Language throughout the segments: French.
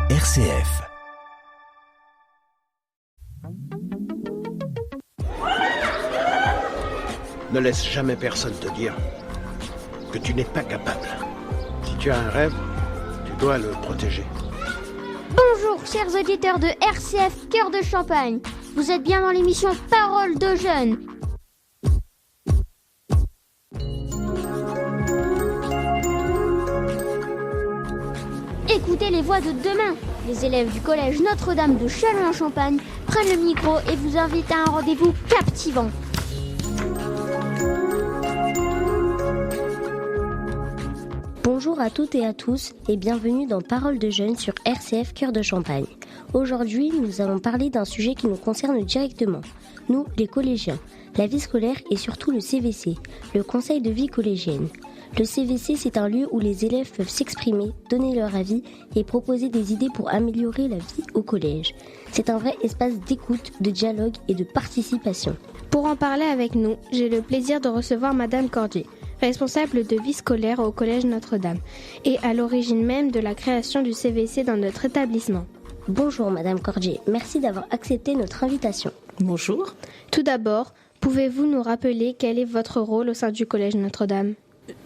RCF. Ne laisse jamais personne te dire que tu n'es pas capable. Si tu as un rêve, tu dois le protéger. Bonjour chers auditeurs de RCF Cœur de Champagne. Vous êtes bien dans l'émission Parole de jeunes. Écoutez les voix de demain. Les élèves du collège Notre-Dame de Châlons-en-Champagne prennent le micro et vous invitent à un rendez-vous captivant. Bonjour à toutes et à tous et bienvenue dans Parole de jeunes sur RCF Cœur de Champagne. Aujourd'hui, nous allons parler d'un sujet qui nous concerne directement, nous les collégiens, la vie scolaire et surtout le CVC, le conseil de vie collégienne. Le CVC, c'est un lieu où les élèves peuvent s'exprimer, donner leur avis et proposer des idées pour améliorer la vie au collège. C'est un vrai espace d'écoute, de dialogue et de participation. Pour en parler avec nous, j'ai le plaisir de recevoir Madame Cordier, responsable de vie scolaire au collège Notre-Dame et à l'origine même de la création du CVC dans notre établissement. Bonjour Madame Cordier, merci d'avoir accepté notre invitation. Bonjour. Tout d'abord, pouvez-vous nous rappeler quel est votre rôle au sein du collège Notre-Dame ?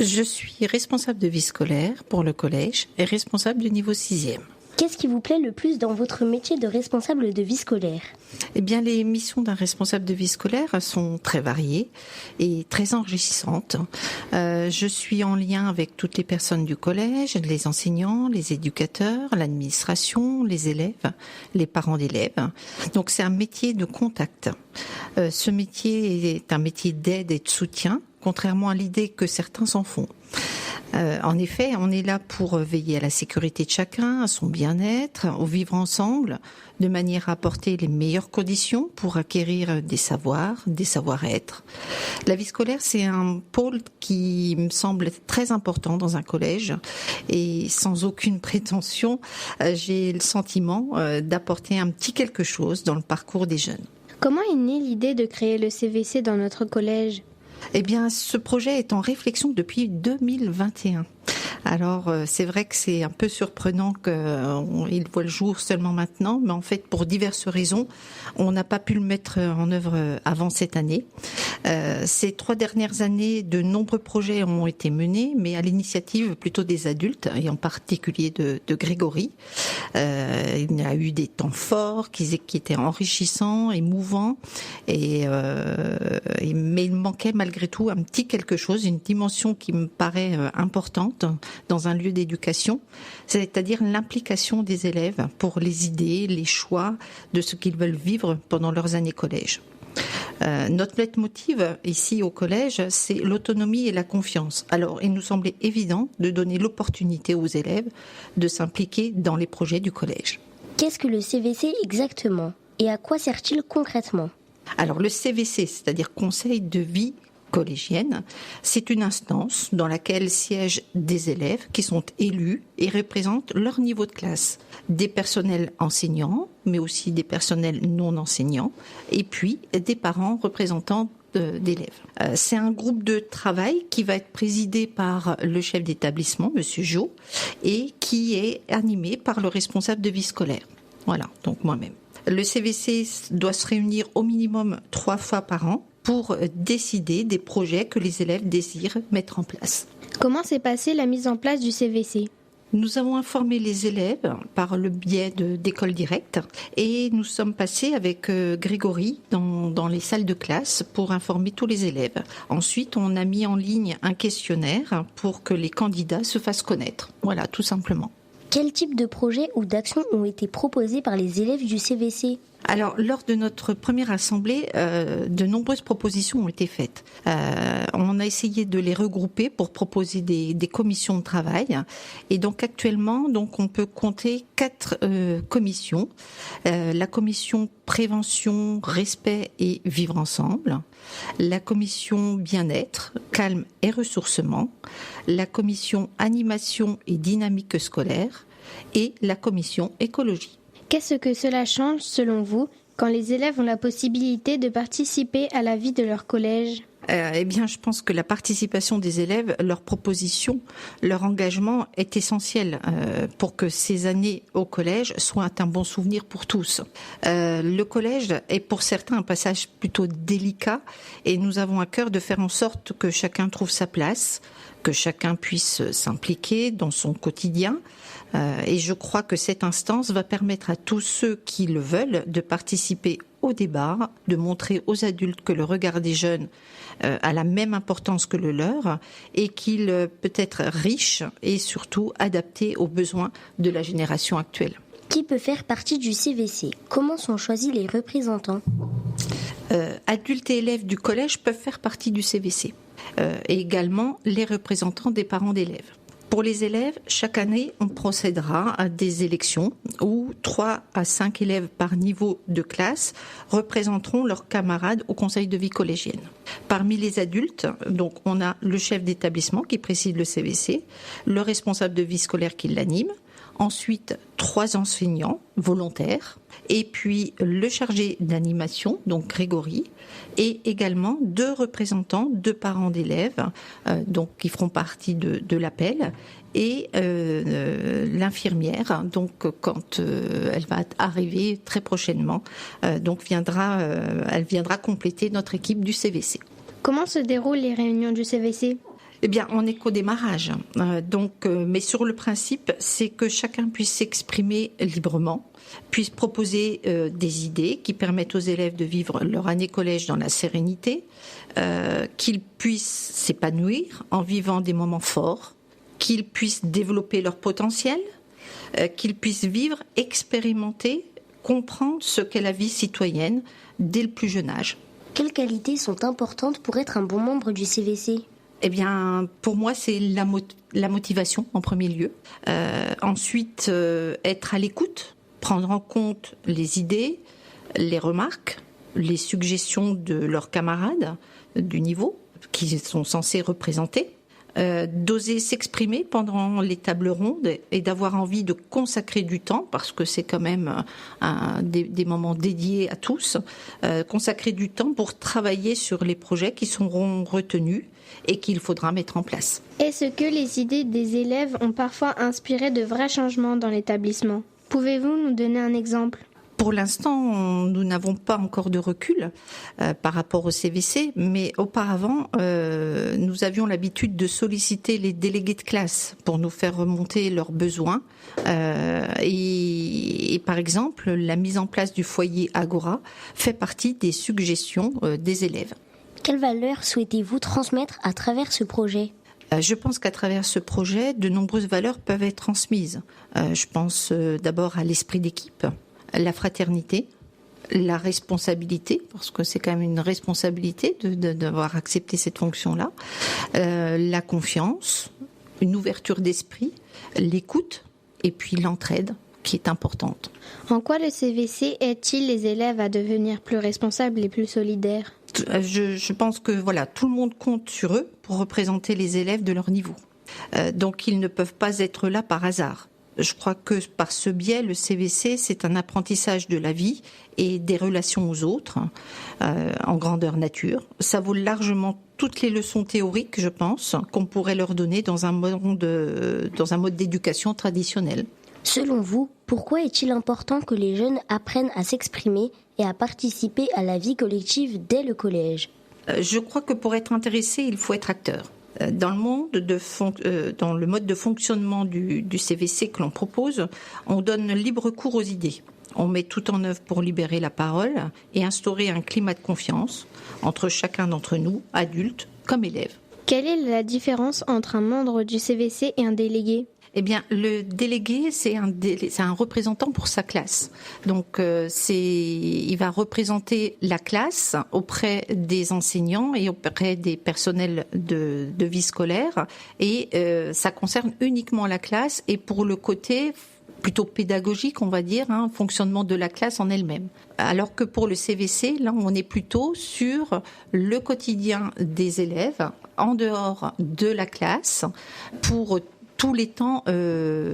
Je suis responsable de vie scolaire pour le collège et responsable du niveau 6e. Qu'est-ce qui vous plaît le plus dans votre métier de responsable de vie scolaire ? Eh bien, les missions d'un responsable de vie scolaire sont très variées et très enrichissantes. Je suis en lien avec toutes les personnes du collège, les enseignants, les éducateurs, l'administration, les élèves, les parents d'élèves. Donc, c'est un métier de contact. Ce métier est un métier d'aide et de soutien, contrairement à l'idée que certains s'en font. En effet, on est là pour veiller à la sécurité de chacun, à son bien-être, au vivre ensemble, de manière à apporter les meilleures conditions pour acquérir des savoirs, des savoir-être. La vie scolaire, c'est un pôle qui me semble très important dans un collège et sans aucune prétention, j'ai le sentiment d'apporter un petit quelque chose dans le parcours des jeunes. Comment est née l'idée de créer le CVC dans notre collège ? Eh bien, ce projet est en réflexion depuis 2021. Alors, c'est vrai que c'est un peu surprenant qu'il voit le jour seulement maintenant, mais en fait, pour diverses raisons, on n'a pas pu le mettre en œuvre avant cette année. Ces 3 dernières années, de nombreux projets ont été menés, mais à l'initiative plutôt des adultes, et en particulier de Grégory. Il y a eu des temps forts qui étaient enrichissants, émouvants, mais il manquait malgré tout un petit quelque chose, une dimension qui me paraît importante dans un lieu d'éducation, c'est-à-dire l'implication des élèves pour les idées, les choix de ce qu'ils veulent vivre pendant leurs années collège. Notre leitmotiv ici au collège, c'est l'autonomie et la confiance. Alors, il nous semblait évident de donner l'opportunité aux élèves de s'impliquer dans les projets du collège. Qu'est-ce que le CVC exactement ? Et à quoi sert-il concrètement ? Alors, le CVC, c'est-à-dire Conseil de vie collégienne, c'est une instance dans laquelle siègent des élèves qui sont élus et représentent leur niveau de classe. Des personnels enseignants, mais aussi des personnels non enseignants, et puis des parents représentants d'élèves. C'est un groupe de travail qui va être présidé par le chef d'établissement, Monsieur Jo, et qui est animé par le responsable de vie scolaire. Voilà, donc moi-même. Le CVC doit se réunir au minimum 3 fois par an pour décider des projets que les élèves désirent mettre en place. Comment s'est passée la mise en place du CVC ? Nous avons informé les élèves par le biais d'écoles directes et nous sommes passés avec Grégory dans les salles de classe pour informer tous les élèves. Ensuite, on a mis en ligne un questionnaire pour que les candidats se fassent connaître. Voilà, tout simplement. Quel type de projets ou d'actions ont été proposés par les élèves du CVC ? Alors, lors de notre première assemblée, de nombreuses propositions ont été faites. On a essayé de les regrouper pour proposer des commissions de travail. Et donc, actuellement, on peut compter 4 commissions. La commission prévention, respect et vivre ensemble. La commission bien-être, calme et ressourcement. La commission animation et dynamique scolaire. Et la commission écologie. Qu'est-ce que cela change, selon vous, quand les élèves ont la possibilité de participer à la vie de leur collège ? Eh bien, je pense que la participation des élèves, leur proposition, leur engagement est essentiel pour que ces années au collège soient un bon souvenir pour tous. Le collège est pour certains un passage plutôt délicat et nous avons à cœur de faire en sorte que chacun trouve sa place, que chacun puisse s'impliquer dans son quotidien. Et je crois que cette instance va permettre à tous ceux qui le veulent de participer au débat, de montrer aux adultes que le regard des jeunes a la même importance que le leur et qu'il peut être riche et surtout adapté aux besoins de la génération actuelle. Qui peut faire partie du CVC? Comment sont choisis les représentants? Adultes et élèves du collège peuvent faire partie du CVC et également les représentants des parents d'élèves. Pour les élèves, chaque année, on procédera à des élections où 3 à 5 élèves par niveau de classe représenteront leurs camarades au conseil de vie collégienne. Parmi les adultes, donc, on a le chef d'établissement qui préside le CVC, le responsable de vie scolaire qui l'anime, ensuite 3 enseignants volontaires, et puis le chargé d'animation, donc Grégory, et également 2 représentants, 2 parents d'élèves, donc qui feront partie de l'appel, et l'infirmière, donc quand elle va arriver très prochainement, donc elle viendra compléter notre équipe du CVC. Comment se déroulent les réunions du CVC ? Eh bien, on n'est qu'au démarrage. Mais sur le principe, c'est que chacun puisse s'exprimer librement, puisse proposer des idées qui permettent aux élèves de vivre leur année collège dans la sérénité, qu'ils puissent s'épanouir en vivant des moments forts, qu'ils puissent développer leur potentiel, qu'ils puissent vivre, expérimenter, comprendre ce qu'est la vie citoyenne dès le plus jeune âge. Quelles qualités sont importantes pour être un bon membre du CVC ? Eh bien, pour moi, c'est la motivation en premier lieu. Ensuite, être à l'écoute, prendre en compte les idées, les remarques, les suggestions de leurs camarades du niveau qu'ils sont censés représenter. D'oser s'exprimer pendant les tables rondes et d'avoir envie de consacrer du temps, parce que c'est quand même des moments dédiés à tous, consacrer du temps pour travailler sur les projets qui seront retenus et qu'il faudra mettre en place. Est-ce que les idées des élèves ont parfois inspiré de vrais changements dans l'établissement ? Pouvez-vous nous donner un exemple ? Pour l'instant, nous n'avons pas encore de recul par rapport au CVC, mais auparavant, nous avions l'habitude de solliciter les délégués de classe pour nous faire remonter leurs besoins. Et par exemple, la mise en place du foyer Agora fait partie des suggestions des élèves. Quelles valeurs souhaitez-vous transmettre à travers ce projet ? Je pense qu'à travers ce projet, de nombreuses valeurs peuvent être transmises. Je pense d'abord à l'esprit d'équipe, la fraternité, la responsabilité, parce que c'est quand même une responsabilité d'avoir accepté cette fonction-là, la confiance, une ouverture d'esprit, l'écoute et puis l'entraide qui est importante. En quoi le CVC aide-t-il les élèves à devenir plus responsables et plus solidaires ? Je pense que tout le monde compte sur eux pour représenter les élèves de leur niveau. Donc ils ne peuvent pas être là par hasard. Je crois que par ce biais, le CVC, c'est un apprentissage de la vie et des relations aux autres en grandeur nature. Ça vaut largement toutes les leçons théoriques, je pense, qu'on pourrait leur donner dans un mode d'éducation traditionnel. Selon vous, pourquoi est-il important que les jeunes apprennent à s'exprimer et à participer à la vie collective dès le collège ? Je crois que pour être intéressé, il faut être acteur. Dans le mode de fonctionnement du CVC que l'on propose, on donne libre cours aux idées. On met tout en œuvre pour libérer la parole et instaurer un climat de confiance entre chacun d'entre nous, adultes comme élèves. Quelle est la différence entre un membre du CVC et un délégué ? Eh bien, le délégué, c'est un représentant pour sa classe. Donc, il va représenter la classe auprès des enseignants et auprès des personnels de vie scolaire. Et ça concerne uniquement la classe et pour le côté plutôt pédagogique, on va dire, fonctionnement de la classe en elle-même. Alors que pour le CVC, là, on est plutôt sur le quotidien des élèves en dehors de la classe pour tous les temps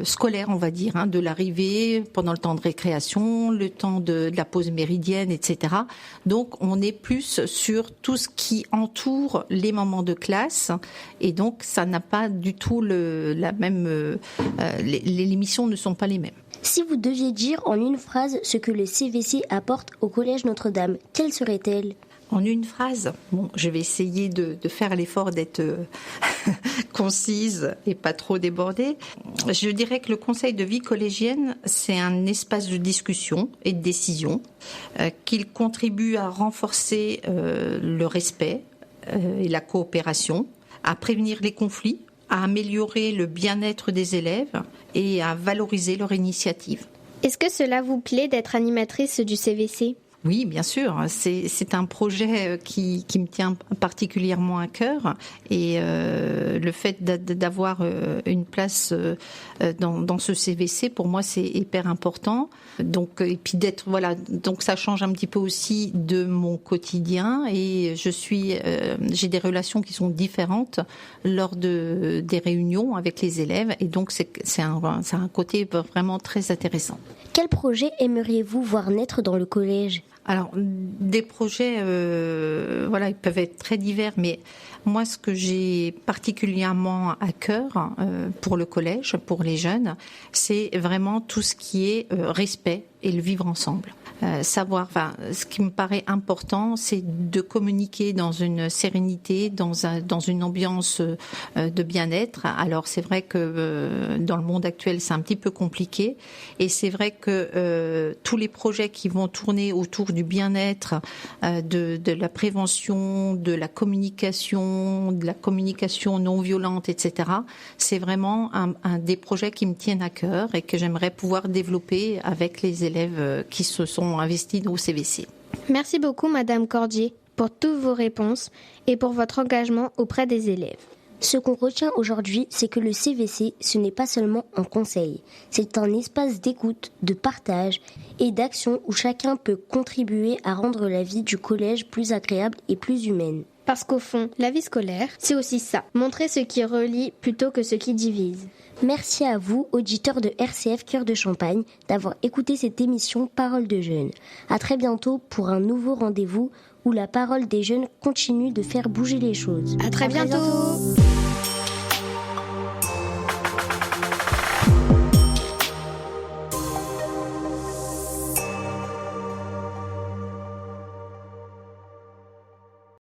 scolaires, on va dire, de l'arrivée, pendant le temps de récréation, le temps de la pause méridienne, etc. Donc, on est plus sur tout ce qui entoure les moments de classe, et donc ça n'a pas du tout la même. Les missions ne sont pas les mêmes. Si vous deviez dire en une phrase ce que le CVC apporte au Collège Notre-Dame, quelle serait-elle ? En une phrase, je vais essayer de faire l'effort d'être concise et pas trop débordée. Je dirais que le conseil de vie collégienne, c'est un espace de discussion et de décision, qu'il contribue à renforcer le respect et la coopération, à prévenir les conflits, à améliorer le bien-être des élèves et à valoriser leur initiative. Est-ce que cela vous plaît d'être animatrice du CVC ? Oui, bien sûr. C'est un projet qui me tient particulièrement à cœur, et le fait d'avoir une place dans ce CVC, pour moi, c'est hyper important. Donc, et puis donc ça change un petit peu aussi de mon quotidien, et j'ai des relations qui sont différentes lors des réunions avec les élèves, et donc c'est un côté vraiment très intéressant. Quel projet aimeriez-vous voir naître dans le collège ? Alors, des projets, ils peuvent être très divers, mais moi, ce que j'ai particulièrement à cœur pour le collège, pour les jeunes, c'est vraiment tout ce qui est respect et le vivre ensemble. Ce qui me paraît important, c'est de communiquer dans une sérénité, dans une ambiance de bien-être. Alors c'est vrai que dans le monde actuel, c'est un petit peu compliqué, et c'est vrai que tous les projets qui vont tourner autour du bien-être, de la prévention, de la communication non violente, etc. C'est vraiment un des projets qui me tiennent à cœur et que j'aimerais pouvoir développer avec les élèves qui se sont investis au CVC. Merci beaucoup, Madame Cordier, pour toutes vos réponses et pour votre engagement auprès des élèves. Ce qu'on retient aujourd'hui, c'est que le CVC, ce n'est pas seulement un conseil. C'est un espace d'écoute, de partage et d'action où chacun peut contribuer à rendre la vie du collège plus agréable et plus humaine. Parce qu'au fond, la vie scolaire, c'est aussi ça. Montrer ce qui relie plutôt que ce qui divise. Merci à vous, auditeurs de RCF Cœur de Champagne, d'avoir écouté cette émission Parole de Jeunes. À très bientôt pour un nouveau rendez-vous où la parole des jeunes continue de faire bouger les choses. À très bientôt.